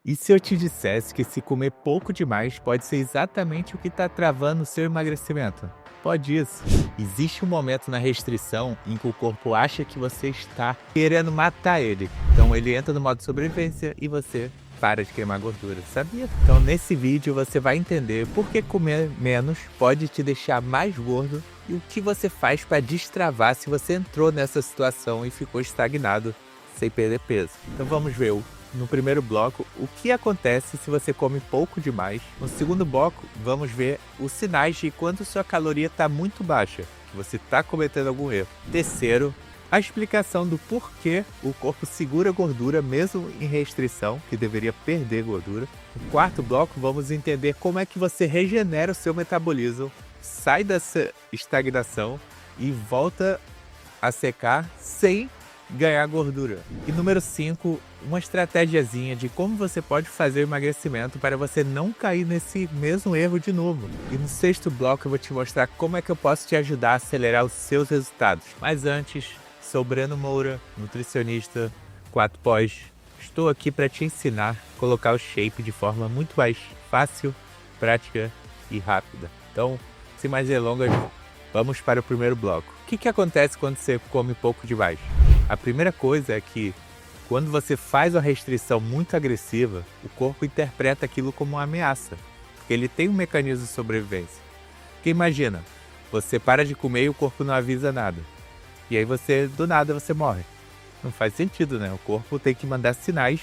E se eu te dissesse que se comer pouco demais pode ser exatamente o que está travando o seu emagrecimento? Pode isso. Existe um momento na restrição em que o corpo acha que você está querendo matar ele. Então ele entra no modo sobrevivência e você para de queimar gordura, sabia? Então nesse vídeo você vai entender por que comer menos pode te deixar mais gordo e o que você faz para destravar se você entrou nessa situação e ficou estagnado sem perder peso. Então vamos ver no primeiro bloco o que acontece se você come pouco demais. No segundo bloco, vamos ver os sinais de quando sua caloria está muito baixa, que você está cometendo algum erro. Terceiro, a explicação do porquê o corpo segura gordura mesmo em restrição, que deveria perder gordura. No quarto bloco, vamos entender como é que você regenera o seu metabolismo, sai dessa estagnação e volta a secar sem ganhar gordura. E número 5, uma estratégiazinha de como você pode fazer o emagrecimento para você não cair nesse mesmo erro de novo. E no sexto bloco eu vou te mostrar como é que eu posso te ajudar a acelerar os seus resultados. Mas antes, sou Breno Moura, nutricionista 4 pós. Estou aqui para te ensinar a colocar o shape de forma muito mais fácil, prática e rápida. Então, sem mais delongas, vamos para o primeiro bloco. O que acontece quando você come pouco demais? A primeira coisa é que, quando você faz uma restrição muito agressiva, o corpo interpreta aquilo como uma ameaça, porque ele tem um mecanismo de sobrevivência. Porque imagina, você para de comer e o corpo não avisa nada. E aí do nada você morre. Não faz sentido, né? O corpo tem que mandar sinais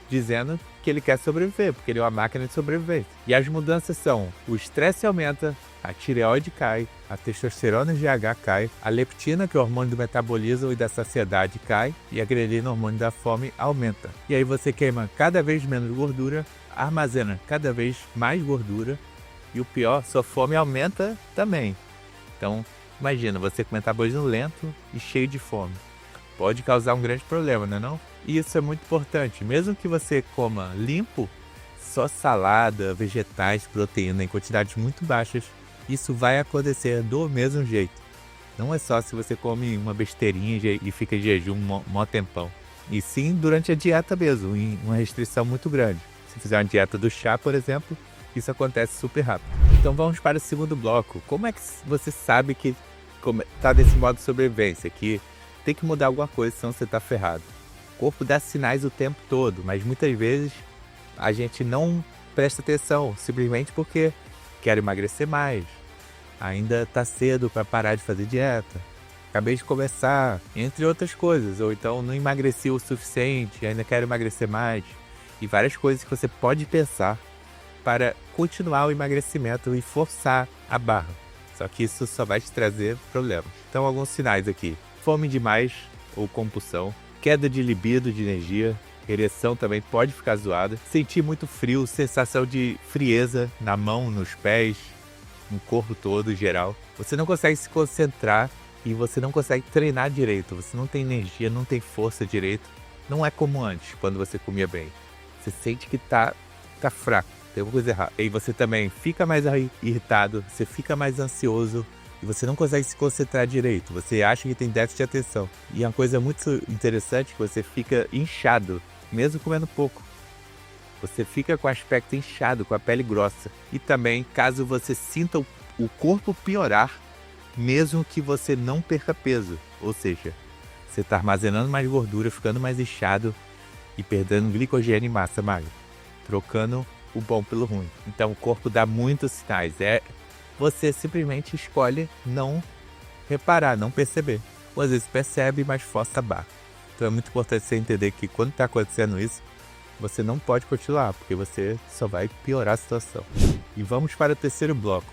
dizendo que ele quer sobreviver, porque ele é uma máquina de sobrevivência. E as mudanças são: o estresse aumenta, a tireoide cai, a testosterona GH cai, a leptina, que é o hormônio do metabolismo e da saciedade, cai, e a grelina, o hormônio da fome, aumenta. E aí você queima cada vez menos gordura, armazena cada vez mais gordura, e o pior, sua fome aumenta também. Então, imagina, você com metabolismo lento e cheio de fome. Pode causar um grande problema, não é não? E isso é muito importante. Mesmo que você coma limpo, só salada, vegetais, proteína em quantidades muito baixas, isso vai acontecer do mesmo jeito. Não é só se você come uma besteirinha e fica em jejum mó tempão. E sim durante a dieta mesmo, em uma restrição muito grande. Se fizer uma dieta do chá, por exemplo, isso acontece super rápido. Então vamos para o segundo bloco. Como é que você sabe que está nesse modo de sobrevivência, que tem que mudar alguma coisa, senão você está ferrado? O corpo dá sinais o tempo todo, mas muitas vezes a gente não presta atenção, simplesmente porque quer emagrecer mais, ainda está cedo para parar de fazer dieta, acabei de começar, entre outras coisas, ou então não emagreci o suficiente, ainda quero emagrecer mais, e várias coisas que você pode pensar para continuar o emagrecimento e forçar a barra. Só que isso só vai te trazer problemas. Então, alguns sinais aqui: fome demais ou compulsão, queda de libido, de energia, ereção também pode ficar zoada, sentir muito frio, sensação de frieza na mão, nos pés, no corpo todo em geral. Você não consegue se concentrar e você não consegue treinar direito, você não tem energia, não tem força direito. Não é como antes, quando você comia bem. Você sente que tá fraco, tem alguma coisa errada. E você também fica mais irritado, você fica mais ansioso, e você não consegue se concentrar direito, você acha que tem déficit de atenção. E é uma coisa muito interessante que você fica inchado, mesmo comendo pouco. Você fica com o aspecto inchado, com a pele grossa. E também, caso você sinta o corpo piorar, mesmo que você não perca peso. Ou seja, você está armazenando mais gordura, ficando mais inchado e perdendo glicogênio e massa magra, trocando o bom pelo ruim. Então o corpo dá muitos sinais. Você simplesmente escolhe não reparar, não perceber. Ou às vezes percebe, mas força a barra. Então é muito importante você entender que quando está acontecendo isso, você não pode continuar, porque você só vai piorar a situação. E vamos para o terceiro bloco.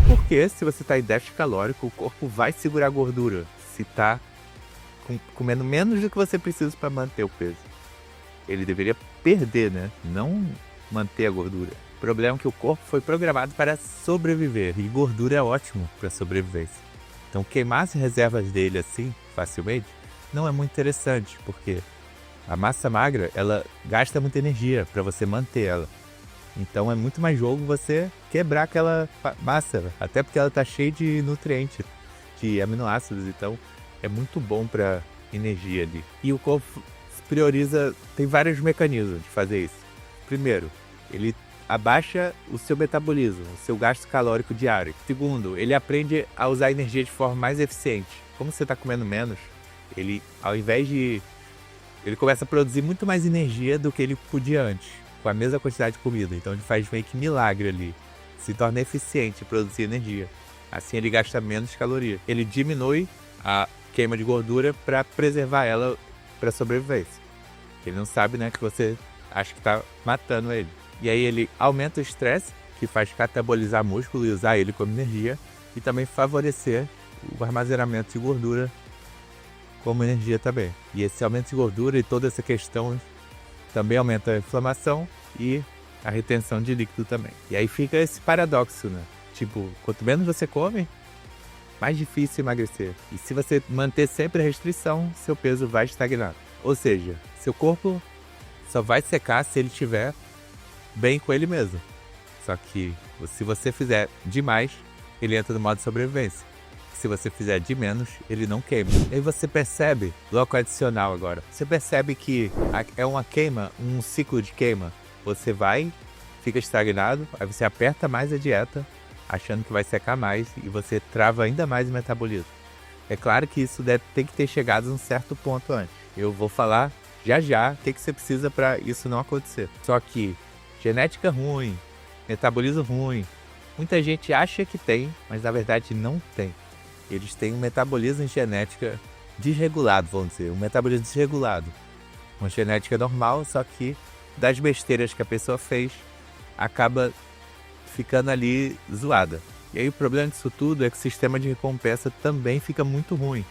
Porque se você está em déficit calórico, o corpo vai segurar a gordura. Se está comendo menos do que você precisa para manter o peso. Ele deveria perder, né? Não manter a gordura. O problema é que o corpo foi programado para sobreviver, e gordura é ótimo para sobrevivência. Então queimar as reservas dele assim, facilmente, não é muito interessante, porque a massa magra, ela gasta muita energia para você manter ela. Então é muito mais jogo você quebrar aquela massa, até porque ela está cheia de nutrientes, de aminoácidos, então é muito bom para energia ali. E o corpo prioriza, tem vários mecanismos de fazer isso. Primeiro, ele abaixa o seu metabolismo, o seu gasto calórico diário. Segundo, ele aprende a usar a energia de forma mais eficiente. Como você está comendo menos, ele, ao invés de... ele começa a produzir muito mais energia do que ele podia antes, com a mesma quantidade de comida. Então ele faz meio que milagre ali. Se torna eficiente em produzir energia. Assim ele gasta menos calorias. Ele diminui a queima de gordura para preservar ela para sobrevivência. Ele não sabe, né, que você acha que está matando ele. E aí ele aumenta o estresse, que faz catabolizar músculo e usar ele como energia. E também favorecer o armazenamento de gordura como energia também. E esse aumento de gordura e toda essa questão também aumenta a inflamação e a retenção de líquido também. E aí fica esse paradoxo, né? Tipo, quanto menos você come, mais difícil emagrecer. E se você manter sempre a restrição, seu peso vai estagnar. Ou seja, seu corpo só vai secar se ele estiver bem com ele mesmo. Só que se você fizer demais, ele entra no modo sobrevivência. Se você fizer de menos, ele não queima. E aí você percebe, bloco adicional agora, você percebe que é uma queima, um ciclo de queima. Você vai, fica estagnado, aí você aperta mais a dieta, achando que vai secar mais, e você trava ainda mais o metabolismo. É claro que isso tem que ter chegado a um certo ponto antes. Eu vou falar já o que você precisa para isso não acontecer. Só que genética ruim, metabolismo ruim, muita gente acha que tem, mas na verdade não tem. Eles têm um metabolismo genética desregulado, vamos dizer, um metabolismo desregulado. Uma genética normal, só que das besteiras que a pessoa fez, acaba ficando ali zoada. E aí o problema disso tudo é que o sistema de recompensa também fica muito ruim.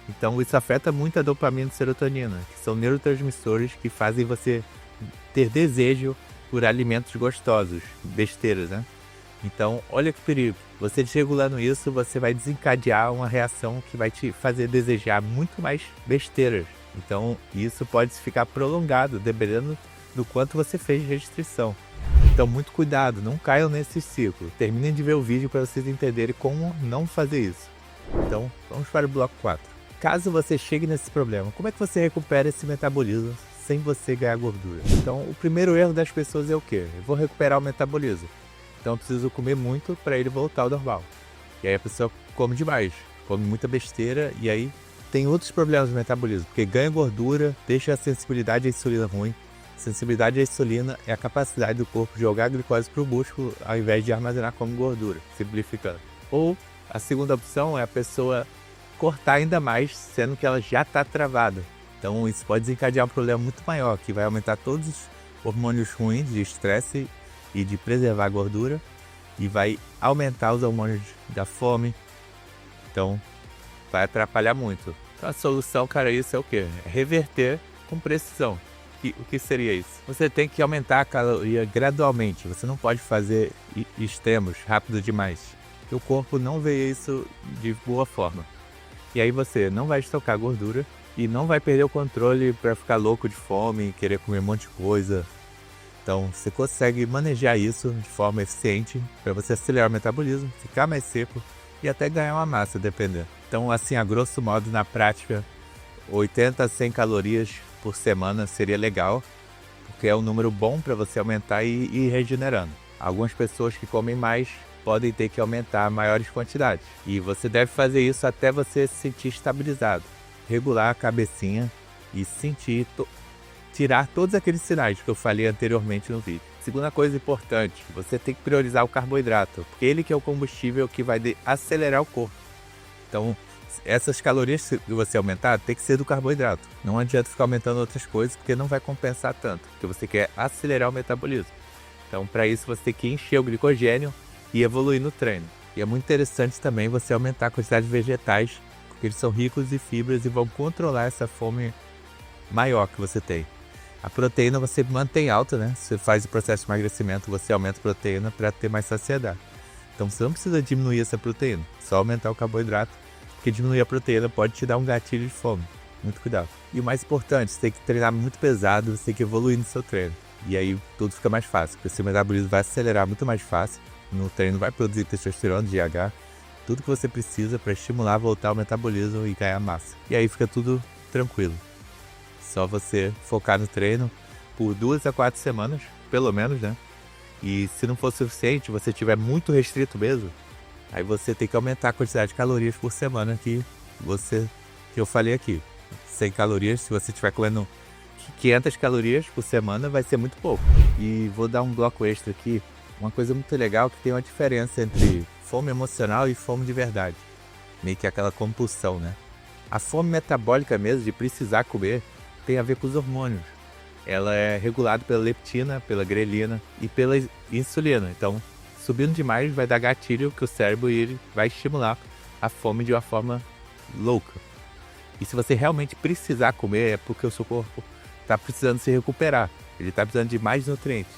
Então isso afeta muito a dopamina e serotonina, que são neurotransmissores que fazem você ter desejo por alimentos gostosos, besteiras, né? Então, olha que perigo. Você desregulando isso, você vai desencadear uma reação que vai te fazer desejar muito mais besteiras. Então, isso pode ficar prolongado, dependendo do quanto você fez de restrição. Então, muito cuidado, não caiam nesse ciclo. Terminem de ver o vídeo para vocês entenderem como não fazer isso. Então, vamos para o bloco 4. Caso você chegue nesse problema, como é que você recupera esse metabolismo sem você ganhar gordura? Então, o primeiro erro das pessoas é o quê? Eu vou recuperar o metabolismo. Então eu preciso comer muito para ele voltar ao normal. E aí a pessoa come demais, come muita besteira e aí tem outros problemas do metabolismo, porque ganha gordura, deixa a sensibilidade à insulina ruim. Sensibilidade à insulina é a capacidade do corpo jogar a glicose para o músculo ao invés de armazenar como gordura, simplificando. Ou a segunda opção é a pessoa cortar ainda mais, sendo que ela já está travada. Então isso pode desencadear um problema muito maior, que vai aumentar todos os hormônios ruins de estresse e de preservar a gordura, e vai aumentar os hormônios da fome. Então vai atrapalhar muito. Então a solução, cara, isso é o quê? É reverter com precisão. O que seria isso? Você tem que aumentar a caloria gradualmente. Você não pode fazer extremos rápido demais. O corpo não vê isso de boa forma. E aí você não vai estocar gordura e não vai perder o controle para ficar louco de fome e querer comer um monte de coisa. Então, você consegue manejar isso de forma eficiente para você acelerar o metabolismo, ficar mais seco e até ganhar uma massa, dependendo. Então, assim, a grosso modo, na prática, 80 a 100 calorias por semana seria legal, porque é um número bom para você aumentar e ir regenerando. Algumas pessoas que comem mais podem ter que aumentar maiores quantidades. E você deve fazer isso até você se sentir estabilizado. Regular a cabecinha e sentir... tirar todos aqueles sinais que eu falei anteriormente no vídeo. Segunda coisa importante, você tem que priorizar o carboidrato, porque ele que é o combustível que vai acelerar o corpo. Então, essas calorias que você aumentar, tem que ser do carboidrato. Não adianta ficar aumentando outras coisas, porque não vai compensar tanto, porque você quer acelerar o metabolismo. Então, para isso, você tem que encher o glicogênio e evoluir no treino. E é muito interessante também você aumentar a quantidade de vegetais, porque eles são ricos em fibras e vão controlar essa fome maior que você tem. A proteína você mantém alta, né? Você faz o processo de emagrecimento, você aumenta a proteína para ter mais saciedade. Então você não precisa diminuir essa proteína, só aumentar o carboidrato, porque diminuir a proteína pode te dar um gatilho de fome. Muito cuidado. E o mais importante, você tem que treinar muito pesado, você tem que evoluir no seu treino. E aí tudo fica mais fácil, porque seu metabolismo vai acelerar muito mais fácil, no treino vai produzir testosterona, GH, tudo que você precisa para estimular, voltar o metabolismo e ganhar massa. E aí fica tudo tranquilo. Só você focar no treino por 2 a 4 semanas pelo menos, né? E se não for suficiente, você tiver muito restrito mesmo, aí você tem que aumentar a quantidade de calorias por semana que eu falei aqui. 100 calorias, se você estiver comendo 500 calorias por semana, vai ser muito pouco. E vou dar um bloco extra aqui, uma coisa muito legal que tem uma diferença entre fome emocional e fome de verdade. Meio que aquela compulsão, né? A fome metabólica mesmo, de precisar comer, tem a ver com os hormônios. Ela é regulada pela leptina, pela grelina e pela insulina. Então, subindo demais vai dar gatilho que o cérebro ele vai estimular a fome de uma forma louca. E se você realmente precisar comer, é porque o seu corpo está precisando se recuperar. Ele está precisando de mais nutrientes.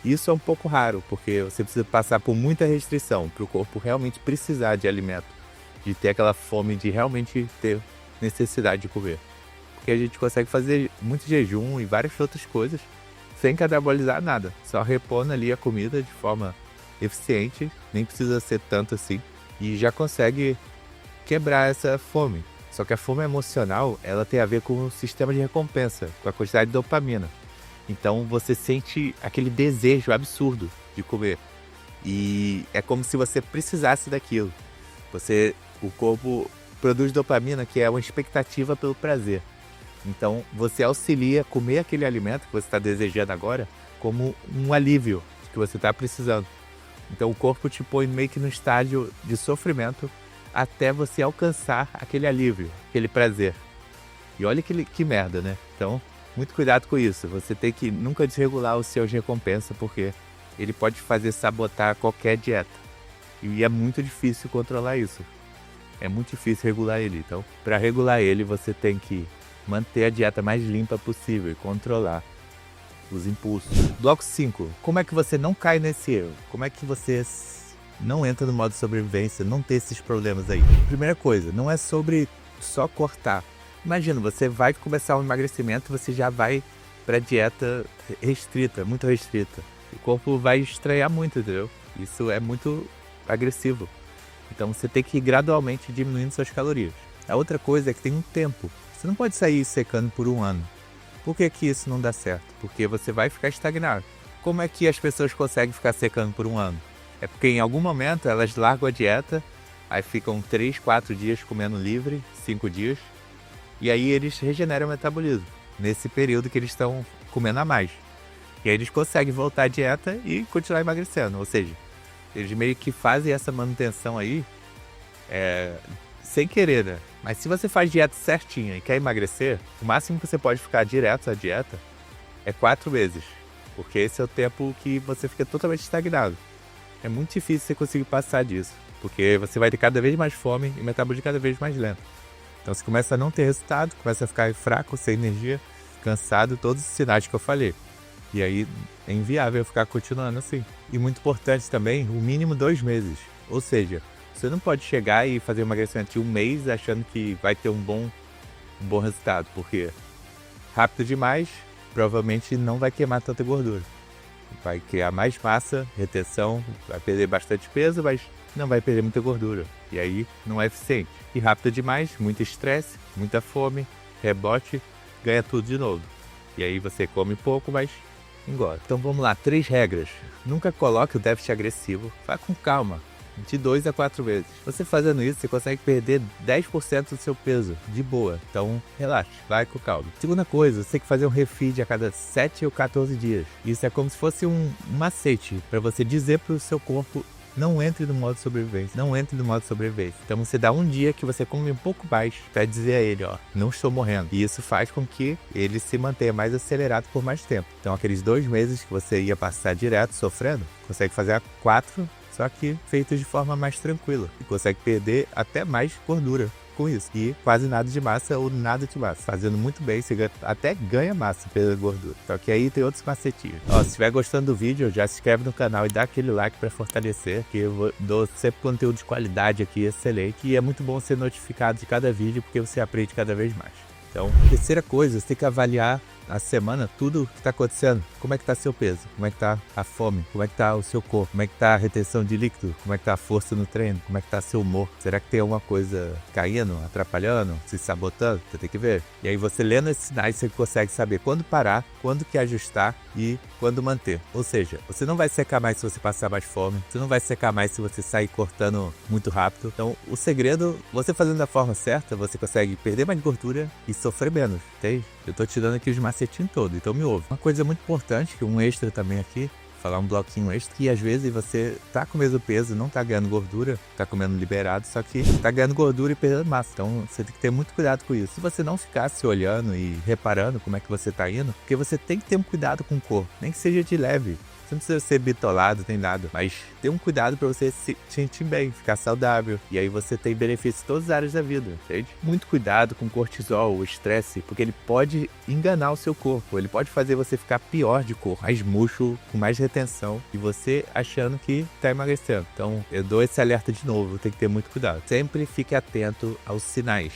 Isso é um pouco raro, porque você precisa passar por muita restrição para o corpo realmente precisar de alimento, de ter aquela fome, de realmente ter necessidade de comer. Porque a gente consegue fazer muito jejum e várias outras coisas sem catabolizar nada, só repondo ali a comida de forma eficiente, nem precisa ser tanto assim, e já consegue quebrar essa fome. Só que a fome emocional, ela tem a ver com o sistema de recompensa, com a quantidade de dopamina. Então você sente aquele desejo absurdo de comer. E é como se você precisasse daquilo. O corpo produz dopamina, que é uma expectativa pelo prazer. Então você auxilia comer aquele alimento que você está desejando agora como um alívio que você está precisando. Então o corpo te põe meio que no estágio de sofrimento até você alcançar aquele alívio, aquele prazer. E olha que merda, né? Então, muito cuidado com isso. Você tem que nunca desregular os seus recompensas, porque ele pode fazer sabotar qualquer dieta. E é muito difícil controlar isso. É muito difícil regular ele. Então, para regular ele, você tem que manter a dieta mais limpa possível e controlar os impulsos. Bloco 5. Como é que você não cai nesse erro? Como é que você não entra no modo sobrevivência, não ter esses problemas aí? Primeira coisa, não é sobre só cortar. Imagina, você vai começar um emagrecimento, você já vai para dieta restrita, muito restrita. O corpo vai estranhar muito, entendeu? Isso é muito agressivo. Então você tem que ir gradualmente diminuindo suas calorias. A outra coisa é que tem um tempo. Você não pode sair secando por um ano. Por que que isso não dá certo? Porque você vai ficar estagnado. Como é que as pessoas conseguem ficar secando por um ano? É porque em algum momento elas largam a dieta, aí ficam 3, 4 dias comendo livre, 5 dias, e aí eles regeneram o metabolismo, nesse período que eles estão comendo a mais. E aí eles conseguem voltar à dieta e continuar emagrecendo, ou seja, eles meio que fazem essa manutenção aí, sem querer, né? Mas se você faz dieta certinha e quer emagrecer, o máximo que você pode ficar direto à dieta é 4 meses, porque esse é o tempo que você fica totalmente estagnado. É muito difícil você conseguir passar disso, porque você vai ter cada vez mais fome e o metabolismo cada vez mais lento. Então você começa a não ter resultado, começa a ficar fraco, sem energia, cansado, todos os sinais que eu falei. E aí é inviável ficar continuando assim. E muito importante também, o mínimo 2 meses. Ou seja, você não pode chegar e fazer um emagrecimento de 1 mês achando que vai ter um bom resultado, porque rápido demais, provavelmente não vai queimar tanta gordura. Vai criar mais massa, retenção, vai perder bastante peso, mas não vai perder muita gordura. E aí não é eficiente. E rápido demais, muito estresse, muita fome, rebote, ganha tudo de novo. E aí você come pouco, mas engorda. Então vamos lá, 3 regras. Nunca coloque o déficit agressivo, vá com calma. De 2 a 4 vezes. Você fazendo isso, você consegue perder 10% do seu peso, de boa. Então, relaxe, vai com calma. Segunda coisa, você tem que fazer um refeed a cada 7 ou 14 dias. Isso é como se fosse um macete para você dizer para o seu corpo: não entre no modo sobrevivência, não entre no modo sobrevivência. Então você dá um dia que você come um pouco mais para dizer a ele, ó, não estou morrendo. E isso faz com que ele se mantenha mais acelerado por mais tempo. Então aqueles 2 meses que você ia passar direto sofrendo, consegue fazer a 4, só que feito de forma mais tranquila. E consegue perder até mais gordura com isso. E quase nada de massa ou nada de massa. Fazendo muito bem, você até ganha massa pela gordura. Só que aí tem outros macetinhos. Ó, se estiver gostando do vídeo, já se inscreve no canal e dá aquele like para fortalecer, que eu dou sempre conteúdo de qualidade aqui, excelente. E é muito bom ser notificado de cada vídeo, porque você aprende cada vez mais. Então, terceira coisa, você tem que avaliar a semana tudo o que está acontecendo. Como é que está seu peso? Como é que está a fome? Como é que está o seu corpo? Como é que está a retenção de líquido? Como é que está a força no treino? Como é que está seu humor? Será que tem alguma coisa caindo, atrapalhando, se sabotando? Você tem que ver. E aí você lendo esses sinais, você consegue saber quando parar, quando que ajustar e quando manter. Ou seja, você não vai secar mais se você passar mais fome, você não vai secar mais se você sair cortando muito rápido. Então, o segredo, você fazendo da forma certa, você consegue perder mais gordura e sofrer menos, entende? Eu tô te dando aqui os macetinhos todos, então me ouve. Uma coisa muito importante, que um extra também aqui, falar um bloquinho extra, que às vezes você tá com o mesmo peso, não tá ganhando gordura, tá comendo liberado, só que tá ganhando gordura e perdendo massa. Então você tem que ter muito cuidado com isso. Se você não ficar se olhando e reparando como é que você tá indo, porque você tem que ter um cuidado com o corpo, nem que seja de leve. Você não precisa ser bitolado, nem nada, mas ter um cuidado para você se sentir bem, ficar saudável. E aí você tem benefícios em todas as áreas da vida, entende? Muito cuidado com o cortisol, o estresse, porque ele pode enganar o seu corpo. Ele pode fazer você ficar pior de corpo, mais murcho, com mais retenção, e você achando que tá emagrecendo. Então, eu dou esse alerta de novo, tem que ter muito cuidado. Sempre fique atento aos sinais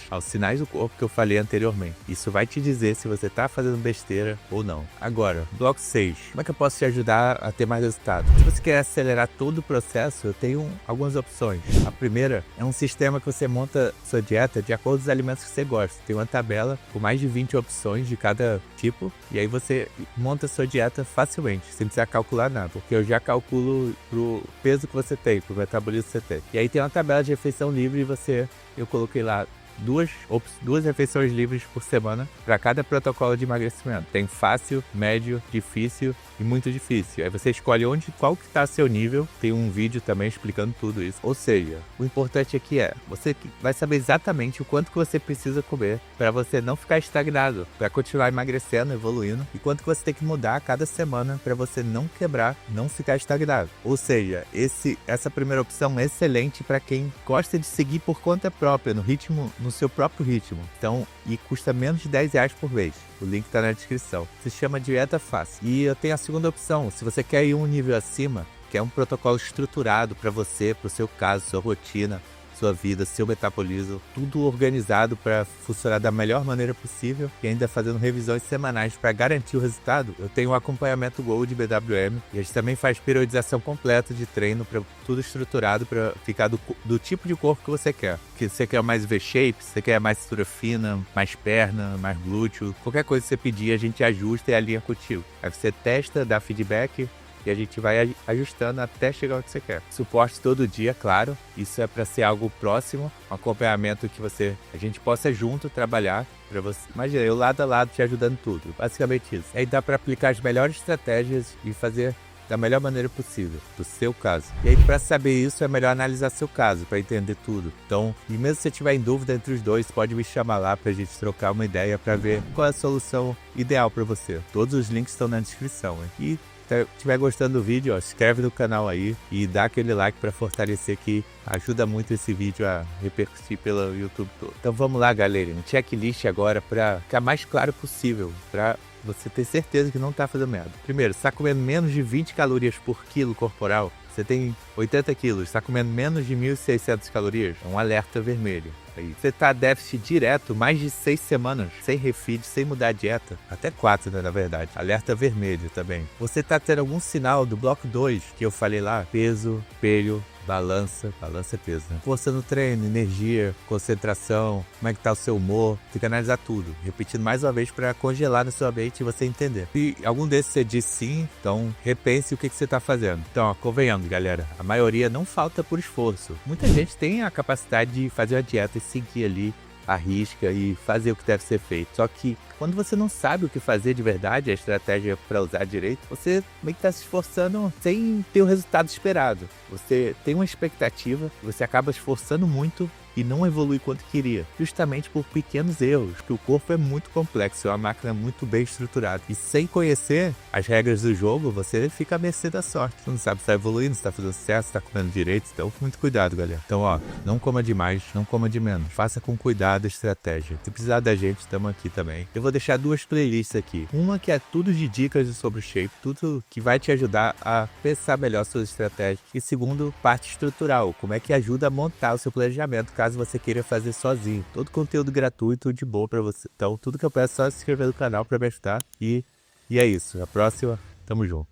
do corpo que eu falei anteriormente. Isso vai te dizer se você tá fazendo besteira ou não. Agora, bloco 6. Como é que eu posso te ajudar a ter mais resultado? Se você quer acelerar todo o processo, eu tenho algumas opções. A primeira é um sistema que você monta sua dieta de acordo com os alimentos que você gosta. Tem uma tabela com mais de 20 opções de cada tipo, e aí você monta sua dieta facilmente, sem precisar calcular nada, porque eu já calculo pro peso que você tem, pro metabolismo que você tem. E aí tem uma tabela de refeição livre e eu coloquei lá duas refeições livres por semana para cada protocolo de emagrecimento. Tem fácil, médio, difícil e muito difícil. Aí você escolhe qual que está seu nível. Tem um vídeo também explicando tudo isso. Ou seja, o importante aqui você vai saber exatamente o quanto que você precisa comer para você não ficar estagnado, para continuar emagrecendo, evoluindo, e quanto que você tem que mudar a cada semana para você não quebrar, não ficar estagnado. Ou seja, essa primeira opção é excelente para quem gosta de seguir por conta própria, no seu próprio ritmo. Então, e custa menos de R$10 por mês. O link está na descrição. Se chama Dieta Fácil. E eu tenho a segunda opção. Se você quer ir um nível acima, que é um protocolo estruturado para você, para o seu caso, sua rotina, sua vida, seu metabolismo, tudo organizado para funcionar da melhor maneira possível e ainda fazendo revisões semanais para garantir o resultado, eu tenho um acompanhamento Gold BWM e a gente também faz periodização completa de treino, para tudo estruturado para ficar do tipo de corpo que você quer. Que você quer mais V-shape, você quer mais cintura fina, mais perna, mais glúteo, qualquer coisa que você pedir a gente ajusta e alinha contigo. Aí você testa, dá feedback, e a gente vai ajustando até chegar onde você quer. Suporte todo dia, claro. Isso é para ser algo próximo, um acompanhamento que a gente possa junto trabalhar para você. Imagina, eu lado a lado te ajudando tudo. Basicamente isso. Aí dá para aplicar as melhores estratégias e fazer da melhor maneira possível, do seu caso. E aí, para saber isso, é melhor analisar seu caso, para entender tudo. Então, e mesmo se você tiver em dúvida entre os dois, pode me chamar lá para a gente trocar uma ideia para ver qual é a solução ideal para você. Todos os links estão na descrição. Hein? E se estiver gostando do vídeo, se inscreve no canal aí e dá aquele like para fortalecer, que ajuda muito esse vídeo a repercutir pelo YouTube todo. Então vamos lá, galera, um checklist agora para ficar mais claro possível, para você ter certeza que não está fazendo merda. Primeiro, você está comendo menos de 20 calorias por quilo corporal. Você tem 80 quilos, está comendo menos de 1.600 calorias, é um alerta vermelho. Aí, você está déficit direto mais de 6 semanas, sem refeed, sem mudar a dieta, até 4, né, na verdade, alerta vermelho também. Você está tendo algum sinal do bloco 2, que eu falei lá, peso, espelho, balança é peso, né? Força no treino, energia, concentração, como é que tá o seu humor, tem que analisar tudo, repetindo mais uma vez para congelar na sua mente e você entender. Se algum desses você diz sim, então repense o que você tá fazendo. Então, ó, convenhamos, galera, a maioria não falta por esforço. Muita gente tem a capacidade de fazer a dieta e seguir ali a risca e fazer o que deve ser feito. Só que quando você não sabe o que fazer de verdade, a estratégia para usar direito, você meio que está se esforçando sem ter o resultado esperado. Você tem uma expectativa, você acaba esforçando muito e não evolui quanto queria, justamente por pequenos erros, porque o corpo é muito complexo, é uma máquina muito bem estruturada. E sem conhecer as regras do jogo, você fica à mercê da sorte. Você não sabe se está evoluindo, se está fazendo certo, se está comendo direito, então muito cuidado, galera. Então, ó, não coma demais, não coma de menos. Faça com cuidado a estratégia. Se precisar da gente, estamos aqui também. Eu vou deixar 2 playlists aqui. Uma que é tudo de dicas sobre o shape, tudo que vai te ajudar a pensar melhor suas estratégias. E segundo, parte estrutural, como é que ajuda a montar o seu planejamento, caso você queira fazer sozinho. Todo conteúdo gratuito, de boa pra você. Então, tudo que eu peço é só se inscrever no canal pra me ajudar. E é isso. A próxima, tamo junto.